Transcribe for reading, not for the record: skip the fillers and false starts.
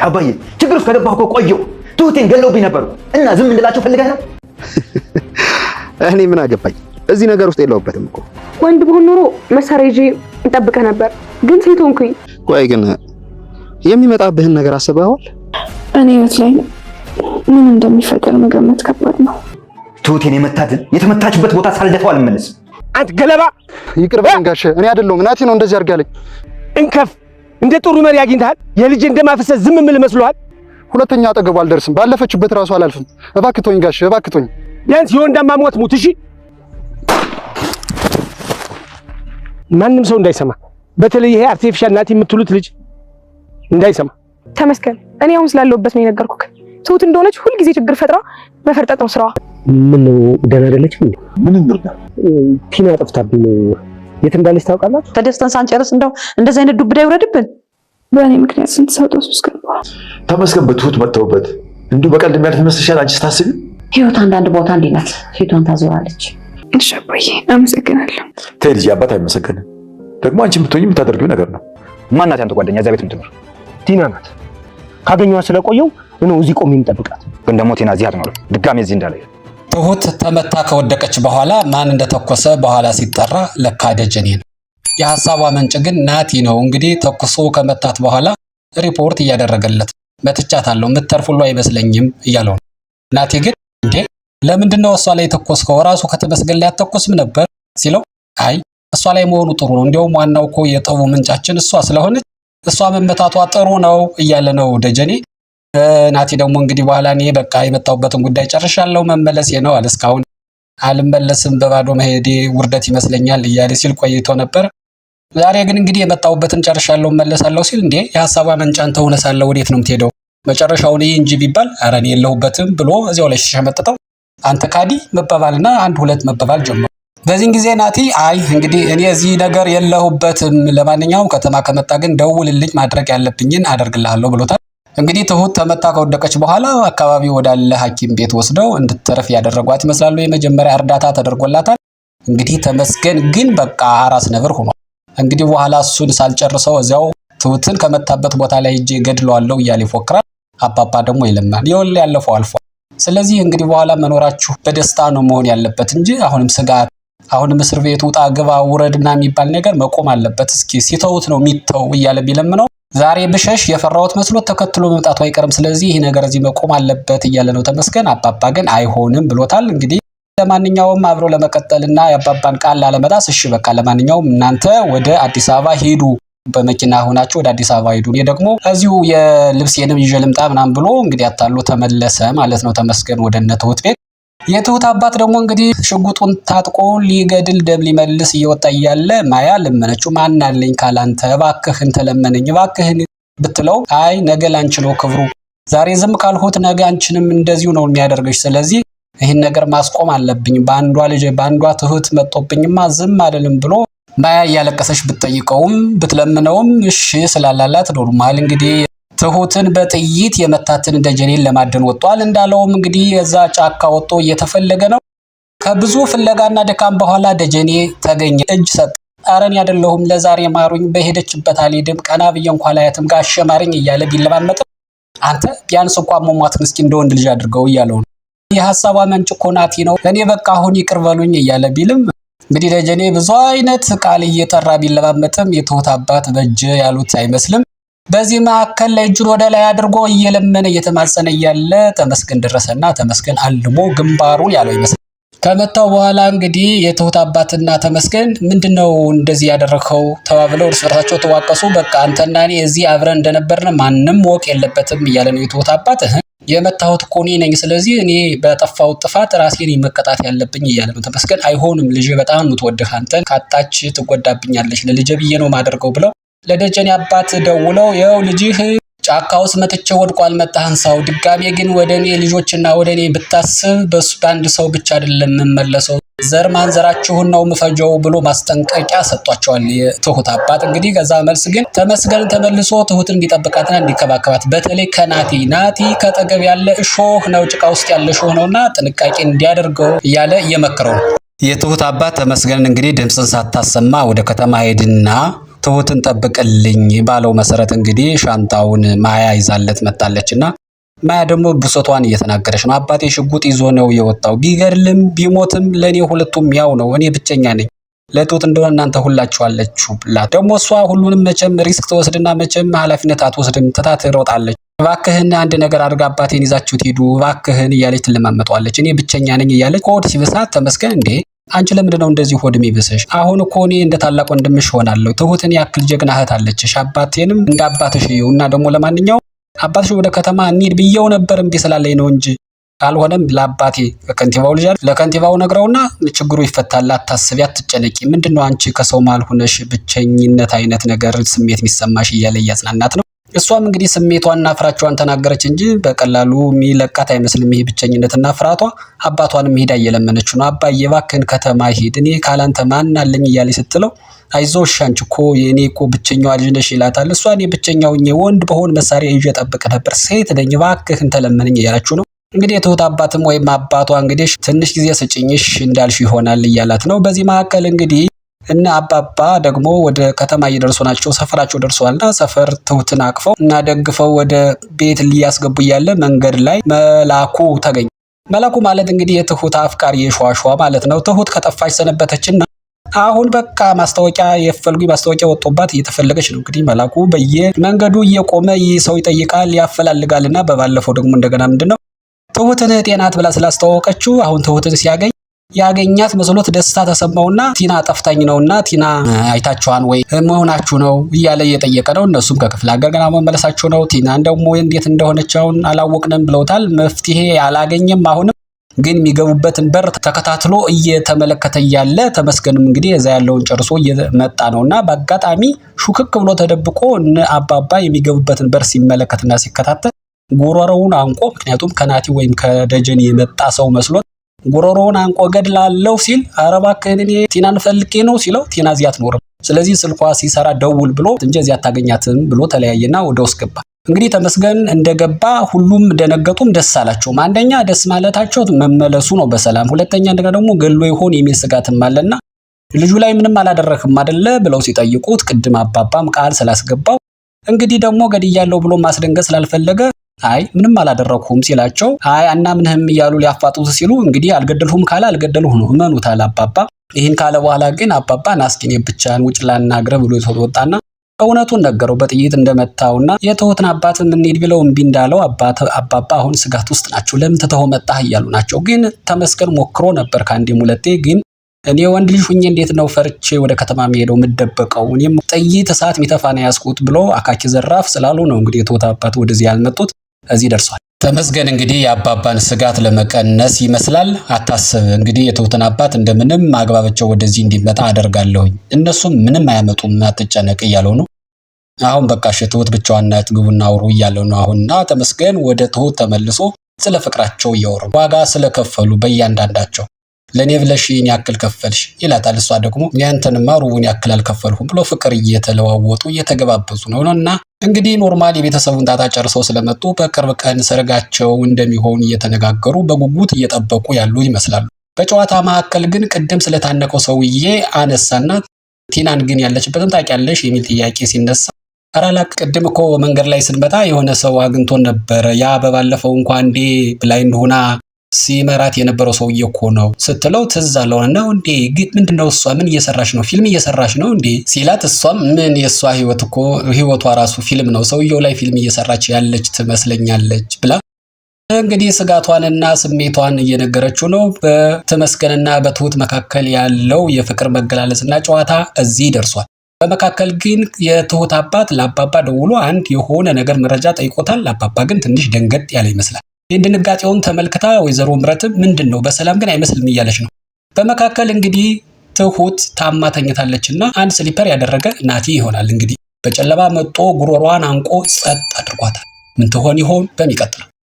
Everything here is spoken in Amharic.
አባዬ ችግር ውስጥ ከገባሁ እኮ ቆየሁ። ትሁቴን ገለውብኝ ነበሩ እና ዝም እንድላቸው ፈልገህ ነው? እኔ ምን አገባኝ? እዚህ ነገር ውስጥ የለውበትም እኮ። ወንድ ብሆን ኖሮ መሳሪያ ይዤ እጠብቅህ ነበር፣ ግን ሴት ሆንኩኝ። ቆይ ግን የሚመጣብህን ነገር አስበኸዋል? እኔ ህይወት ላይ ምን እንደሚፈጠር መገመት ከባድ ነው። ትሁቴን የተመታችበት ቦታ ሳልደፋው አልመለስም። አንተ ገለባ! ይቅር በለኝ ጋሼ፣ እኔ አይደለሁም እናቴ ነው እንደዚህ አድርጋለኝ። እንከፍ! እንደ ጥሩ መሪ አግኝተሃል። የልጅ እንደማፈሰስ ዝም ምን መስሎሃል? ሁለተኛ አጠገቡ አልደርስም። ባለፈችበት ራሱ አላልፍም። እባክህ ተወኝ ጋሼ፣ እባክህ ተወኝ። ቢያንስ የወንዳማ ሞት ሙት። እሺ፣ ማንም ሰው እንዳይሰማ፣ በተለይ ይሄ አርቲፊሻል ናት የምትሉት ልጅ እንዳይሰማ። ተመስገን፣ እኔ አሁን ስላለሁበት ነው የነገርኩህ። ትሁት እንደሆነች ሁልጊዜ ችግር ፈጥራ መፈርጠጥ ነው ስራዋ። ምን ነው ደህና አይደለችም እንዴ? ምንም ነው ቲና ጠፍታብኝ ነው። የት እንዳለች ታውቃላችሁ? ተደስተን ሳንጨርስ እንደው እንደዚህ አይነት ዱብዳ ይውረድብን። በእኔ ምክንያት ስንት ሰው ተውስ ገባ። ተመስገን በትሁት መተውበት እንዲሁ በቀልድ የሚያልፍ ይመስልሻል? አንቺ ስታስቢ ህይወት አንዳንድ ቦታ እንዲህ ናት፣ ፊቷን ታዞራለች። እሺ አባዬ አመሰግናለሁ። ተይ ልጅ አባት አይመሰገንም። ደግሞ አንቺ የምትሆኚ የምታደርጊው ነገር ነው። ማናት ያንተ ጓደኛ እዚያ ቤት የምትኖር? ቲና ናት። ካገኘኋት ስለቆየው ነው እዚህ ቆሜ የምጠብቃት። ግን ደግሞ ቲና እዚህ አትኖርም። ድጋሜ እዚህ እንዳለ ትሁት ተመታ ከወደቀች በኋላ ማን እንደተኮሰ በኋላ ሲጠራ ለካ ደጀኔ ነው። የሐሳቧ ምንጭ ግን ናቲ ነው። እንግዲህ ተኩሶ ከመታት በኋላ ሪፖርት እያደረገለት መትቻታለሁ የምትተርፍ ሁሉ አይመስለኝም እያለው ነው። ናቲ ግን እንዴ ለምንድነው እሷ ላይ ተኮስከው? ራሱ ከተመስገን ላይ አትተኮስም ነበር ሲለው አይ እሷ ላይ መሆኑ ጥሩ ነው፣ እንዲያውም ዋናው እኮ የጠቡ ምንጫችን እሷ ስለሆነች እሷ መመታቷ ጥሩ ነው እያለ ነው ደጀኔ። ናቲ ደግሞ እንግዲህ በኋላ እኔ በቃ የመጣሁበትን ጉዳይ ጨርሻለሁ መመለሴ ነው አለ። እስካሁን አልመለስም በባዶ መሄዴ ውርደት ይመስለኛል እያለ ሲል ቆይቶ ነበር። ዛሬ ግን እንግዲህ የመጣሁበትን ጨርሻለሁ መለሳለሁ ሲል እንዴ የሐሳቧ መንጫ አንተ ሆነህ ሳለ ወዴት ነው የምትሄደው? መጨረሻውን ይህ እንጂ ቢባል ኧረ እኔ የለሁበትም ብሎ እዚያው ላይ ሲሸመጥጠው አንተ ካዲ መባባልና አንድ ሁለት መባባል ጀመሩ። በዚህን ጊዜ ናቲ አይ እንግዲህ እኔ እዚህ ነገር የለሁበትም፣ ለማንኛውም ከተማ ከመጣ ግን ደውልልኝ ማድረግ ያለብኝን አደርግልሃለሁ ብሎታል። እንግዲህ ትሁት ተመታ ከወደቀች በኋላ አካባቢ ወዳለ ሐኪም ቤት ወስደው እንድትተርፍ ያደረጓት ይመስላሉ። የመጀመሪያ እርዳታ ተደርጎላታል። እንግዲህ ተመስገን ግን በቃ አራስ ነብር ሆኗል። እንግዲህ በኋላ እሱን ሳልጨርሰው እዚያው ትሁትን ከመታበት ቦታ ላይ እጄ ገድለዋለሁ እያለ ይፎክራል። አባባ ደግሞ ይለማል። ይወል ያለፈው አልፏል። ስለዚህ እንግዲህ በኋላ መኖራችሁ በደስታ ነው መሆን ያለበት እንጂ አሁንም ስጋት፣ አሁንም እስር ቤት ውጣ ግባ ውረድና የሚባል ነገር መቆም አለበት። እስኪ ሲተውት ነው የሚተው እያለ ቢለምነው ዛሬ ብሸሽ የፈራሁት መስሎት ተከትሎ መምጣቱ አይቀርም። ስለዚህ ይሄ ነገር እዚህ መቆም አለበት እያለ ነው ተመስገን። አባባ ግን አይሆንም ብሎታል። እንግዲህ ለማንኛውም አብሮ ለመቀጠልና የአባባን ቃል ላለመጣስ እሺ በቃ ለማንኛውም እናንተ ወደ አዲስ አበባ ሄዱ፣ በመኪና ሆናችሁ ወደ አዲስ አበባ ሄዱ፣ እኔ ደግሞ እዚሁ የልብሴንም ይዤ ልምጣ ምናምን ብሎ እንግዲህ አታሎ ተመለሰ ማለት ነው ተመስገን ወደ እነ ትሁት ቤት። የትሁት አባት ደግሞ እንግዲህ ሽጉጡን ታጥቆ ሊገድል ደም ሊመልስ እየወጣ እያለ ማያ ለመነችው። ማን አለኝ ካላንተ እባክህን ተለመነኝ እባክህን ብትለው አይ ነገ ላንቺ ነው ክብሩ፣ ዛሬ ዝም ካልሁት ነገ አንቺንም እንደዚሁ ነው የሚያደርግሽ። ስለዚህ ይህን ነገር ማስቆም አለብኝ፣ በአንዷ ልጅ በአንዷ ትሁት መጦብኝማ ዝም አይደለም ብሎ ማያ እያለቀሰች ብትጠይቀውም ብትለምነውም እሺ ስላላላት ኖርማል እንግዲህ ትሁትን በጥይት የመታትን ደጀኔን ለማደን ወጥቷል። እንዳለውም እንግዲህ የዛ ጫካ ወጥቶ እየተፈለገ ነው። ከብዙ ፍለጋና ድካም በኋላ ደጀኔ ተገኘ፣ እጅ ሰጠ። አረን ያደለሁም ለዛሬ ማሩኝ፣ በሄደችበት አልሄድም፣ ቀና ብዬ እንኳን ላያትም ጋሼ ማረኝ እያለ ቢለማመጥም አንተ ቢያንስ እንኳን መሟትን እስኪ እንደ ወንድ ልጅ አድርገው እያለው ነው። የሐሳቧ መንጭ እኮ ናቲ ነው፣ እኔ በቃ አሁን ይቅር በሉኝ እያለ ቢልም እንግዲህ ደጀኔ ብዙ አይነት ቃል እየጠራ ቢለማመጥም የትሁት አባት በእጅ ያሉት አይመስልም። በዚህ መካከል ላይ እጁን ወደ ላይ አድርጎ እየለመነ እየተማጸነ እያለ ተመስገን ደረሰና ተመስገን አልሞ ግንባሩን ያለው ይመስል ከመታው በኋላ እንግዲህ የትሁት አባትና ተመስገን ምንድነው እንደዚህ ያደረከው ተባብለው እርስ በርሳቸው ተዋቀሱ። በቃ አንተና እኔ እዚህ አብረን እንደነበርነ ማንም ወቅ የለበትም እያለ ነው የትሁት አባት። የመታሁት እኮ እኔ ነኝ፣ ስለዚህ እኔ በጠፋው ጥፋት ራሴን መቀጣት ያለብኝ እያለ ነው ተመስገን። አይሆንም ልጅ በጣም የምትወድህ አንተን ካጣች ትጎዳብኛለች፣ ለልጅ ብዬ ነው ማደርገው ብለው ለደጀኔ አባት ደውለው ይኸው ልጅህ ጫካ ውስጥ መጥቼ ወድቋል፣ መጣህን ሰው ድጋሜ ግን ወደኔ ልጆችና ወደኔ ብታስብ በሱ በአንድ ሰው ብቻ አይደለም የምመለሰው፣ ዘር ማንዘራችሁን ነው ምፈጀው ብሎ ማስጠንቀቂያ ሰጧቸዋል የትሁት አባት። እንግዲህ ከዛ መልስ ግን ተመስገን ተመልሶ ትሁትን እንዲጠብቃትና እንዲከባከባት በተለይ ናቲ ከጠገብ ያለ እሾህ ነው፣ ጭቃ ውስጥ ያለ እሾህ ነውና ጥንቃቄ እንዲያደርገው እያለ እየመከረው ነው። የትሁት አባት ተመስገን እንግዲህ ድምፅን ሳታሰማ ወደ ከተማ ሄድና ትሁትን ጠብቅልኝ ባለው መሰረት እንግዲህ ሻንጣውን ማያ ይዛለት መጣለችና ማያ ደግሞ ብሶቷን እየተናገረች ነው። አባቴ ሽጉጥ ይዞ ነው የወጣው፣ ቢገድልም ቢሞትም ለኔ ሁለቱም ያው ነው፣ እኔ ብቸኛ ነኝ፣ ለትሁት እንደሆነ እናንተ ሁላችሁ አለችሁ ብላት። ደግሞ እሷ ሁሉንም መቼም ሪስክ ትወስድና መቼም ኃላፊነት አትወስድም፣ ትታ ትሮጣለች። እባክህን አንድ ነገር አድርጋ አባቴን ይዛችሁት ሂዱ እባክህን እያለች ትለማመጧለች። እኔ ብቸኛ ነኝ እያለች ሆድ ሲብሳት ተመስገን እንዴ አንቺ ለምንድን ነው እንደዚህ ሆድ የሚብስሽ? አሁን እኮ እኔ እንደ ታላቅ ወንድምሽ ሆናለሁ። ትሁትን ያክል ጀግና እህት አለችሽ። አባቴንም እንደ አባትሽ ይኸው እና ደግሞ ለማንኛውም አባትሽ ወደ ከተማ እንሂድ ብየው ነበር እምቢ ስላለኝ ነው እንጂ ካልሆነም ለአባቴ ከንቲባው ልጅ ለከንቲባው ነግረውና ችግሩ ይፈታል። አታስቢ፣ አትጨነቂ። ምንድነው አንቺ ከሰው ማል ሆነሽ ብቸኝነት አይነት ነገር ስሜት የሚሰማሽ እያለ እያጽናናት ነው። እሷም እንግዲህ ስሜቷንና ፍራቿን ተናገረች እንጂ በቀላሉ የሚለቃት አይመስልም። ይሄ ብቸኝነትና ፍራቷ አባቷንም ሄዳ እየለመነች ነው። አባዬ እባክህን ከተማ ሂድ፣ እኔ ካላንተ ማን አለኝ እያለች ስትለው አይዞሽ አንቺ እኮ የኔ እኮ ብቸኛዋ ልጅ ነሽ ይላታል። እሷ እኔ ብቸኛው ወንድ በሆን መሳሪያ ይዤ ጠብቅ ነበር፣ ሴት ነኝ፣ እባክህን ተለመነኝ እያለችው ነው። እንግዲህ የትሁት አባትም ወይም አባቷ እንግዲህ ትንሽ ጊዜ ስጭኝሽ እንዳልሽ ይሆናል እያላት ነው። በዚህ መካከል እንግዲህ እና አባባ ደግሞ ወደ ከተማ እየደረሱ ናቸው። ሰፈራቸው ደርሰዋልና ሰፈር ትሁትን አቅፈው እና ደግፈው ወደ ቤት ሊያስገቡ እያለ መንገድ ላይ መላኩ ተገኘ። መላኩ ማለት እንግዲህ የትሁት አፍቃሪ የሸዋሸዋ ማለት ነው። ትሁት ከጠፋች ሰነበተችና አሁን በቃ ማስታወቂያ የፈልጉ ማስታወቂያ ወጥቶባት እየተፈለገች ነው። እንግዲህ መላኩ በየመንገዱ እየቆመ ሰው ይጠይቃል ያፈላልጋልና በባለፈው ደግሞ እንደገና ምንድነው ትሁትን ጤናት ብላ ስላስተዋወቀችው አሁን ትሁትን ሲያገኝ ያገኛት መስሎት ደስታ ተሰማውና ቲና ጠፍታኝ ነውና ቲና አይታችኋን ወይ መሆናችሁ ነው እያለ እየጠየቀ ነው። እነሱም ከክፍለ ሀገር ገና መመለሳቸው ነው። ቲና ደግሞ እንዴት እንደሆነች አሁን አላወቅንም ብለውታል። መፍትሄ አላገኘም። አሁንም ግን የሚገቡበትን በር ተከታትሎ እየተመለከተ እያለ ተመስገንም እንግዲህ እዛ ያለውን ጨርሶ እየመጣ ነውና በአጋጣሚ ሹክክ ብሎ ተደብቆ አባባ የሚገቡበትን በር ሲመለከትና ሲከታተል ጉሮሮውን አንቆ ምክንያቱም ከናቲ ወይም ከደጀን የመጣ ሰው መስሎት ጉሮሮውን አንቆ ገድላለው ሲል ኧረ እባክህን እኔ ቲናን ፈልጌ ነው ሲለው ቲና እዚያ አትኖርም፣ ስለዚህ ስልኳ ሲሰራ ደውል ብሎ እንጂ እዚያ አታገኛትም ብሎ ተለያየና ወደ ውስጥ ገባ። እንግዲህ ተመስገን እንደገባ ሁሉም ደነገጡም ደስ አላቸውም። አንደኛ ደስ ማለታቸው መመለሱ ነው በሰላም፣ ሁለተኛ እንደገና ደግሞ ገሎ ይሆን የሚል ስጋትም አለና ልጁ ላይ ምንም አላደረክም አይደለ ብለው ሲጠይቁት ቅድም አባባም ቃል ስላስገባው እንግዲህ ደግሞ ገድያለሁ ብሎ ማስደንገጥ ስላልፈለገ አይ ምንም አላደረኩም ሲላቸው አይ አናምንህም እያሉ ሊያፋጡት ሲሉ እንግዲህ አልገደልሁም ካለ አልገደልሁ ነው እመኑታል አባባ። ይህን ካለ በኋላ ግን አባባ ናስኪኔ ብቻን ውጭ ላናግረህ ብሎ ወጣና እውነቱን ነገረው በጥይት እንደመታውና የትሁትን አባትም እንሂድ ብለው እምቢ እንዳለው አባባ አሁን ስጋት ውስጥ ናቸው። ለምን ትተኸው መጣህ እያሉ ናቸው። ግን ተመስገን ሞክሮ ነበር ከአንዴም ሁለቴ። ግን እኔ ወንድ ልጅ ሁኜ እንዴት ነው ፈርቼ ወደ ከተማ የምሄደው የምደበቀው? እኔም ጥይት እሳት ሚተፋ ነው ያስኩት ብሎ አካኪ ዘራፍ ስላሉ ነው እንግዲህ የትሁት አባት ወደዚህ ያልመጡት። እዚህ ደርሷል። ተመስገን እንግዲህ የአባባን ስጋት ለመቀነስ ይመስላል አታስብ እንግዲህ የትሁትን አባት እንደምንም ማግባባቸው ወደዚህ እንዲመጣ አደርጋለሁኝ፣ እነሱም ምንም አያመጡም አትጨነቅ እያለው ነው። አሁን በቃ ትሁት ብቻዋን ናት ግቡና አውሩ እያለው ነው አሁንና ተመስገን ወደ ትሁት ተመልሶ ስለ ፍቅራቸው እያወሩ ዋጋ ስለከፈሉ በእያንዳንዳቸው ለኔ ብለሽ ይህን ያክል ከፈልሽ ይላታል። እሷ ደግሞ ያንተንማ ሩቡን ያክል አልከፈልሁም ብሎ ፍቅር እየተለዋወጡ እየተገባበዙ ነውና እንግዲህ ኖርማል የቤተሰቡን ጣጣ ጨርሰው ስለመጡ በቅርብ ቀን ሰርጋቸው እንደሚሆን እየተነጋገሩ በጉጉት እየጠበቁ ያሉ ይመስላሉ። በጨዋታ መካከል ግን ቅድም ስለታነቀው ሰውዬ አነሳና ቲናን ግን ያለችበትን ታውቂያለሽ የሚል ጥያቄ ሲነሳ አራላቅ ቅድም እኮ መንገድ ላይ ስንመጣ የሆነ ሰው አግኝቶን ነበር፣ ያ በባለፈው እንኳን እንዴ ብላይንድ ሆና ሲመራት የነበረው ሰውዬ እኮ ነው ስትለው ትዝ አለውና እንዴ ግን ምንድነው እሷ ምን እየሰራች ነው ፊልም እየሰራች ነው እንዴ ሲላት እሷም ምን የሷ ህይወት እኮ ህይወቷ ራሱ ፊልም ነው ሰውየው ላይ ፊልም እየሰራች ያለች ትመስለኛለች ብላ እንግዲህ ስጋቷንና ስሜቷን እየነገረችው ነው። በተመስገንና በትሁት መካከል ያለው የፍቅር መገላለጽና ጨዋታ እዚህ ደርሷል። በመካከል ግን የትሁት አባት ለአባባ ደውሎ አንድ የሆነ ነገር መረጃ ጠይቆታል። አባባ ግን ትንሽ ደንገጥ ያለ ይመስላል። ድንጋጤውን ተመልክታ ወይዘሮ ምረትም ምንድነው በሰላም ግን አይመስልም እያለች ነው። በመካከል እንግዲህ ትሁት ታማ ተኝታለችና አንድ ስሊፐር ያደረገ ናቲ ይሆናል እንግዲህ በጨለማ መጥቶ ጉሮሯን አንቆ ጸጥ አድርጓታል። ምን ትሆን ይሆን በሚቀጥለው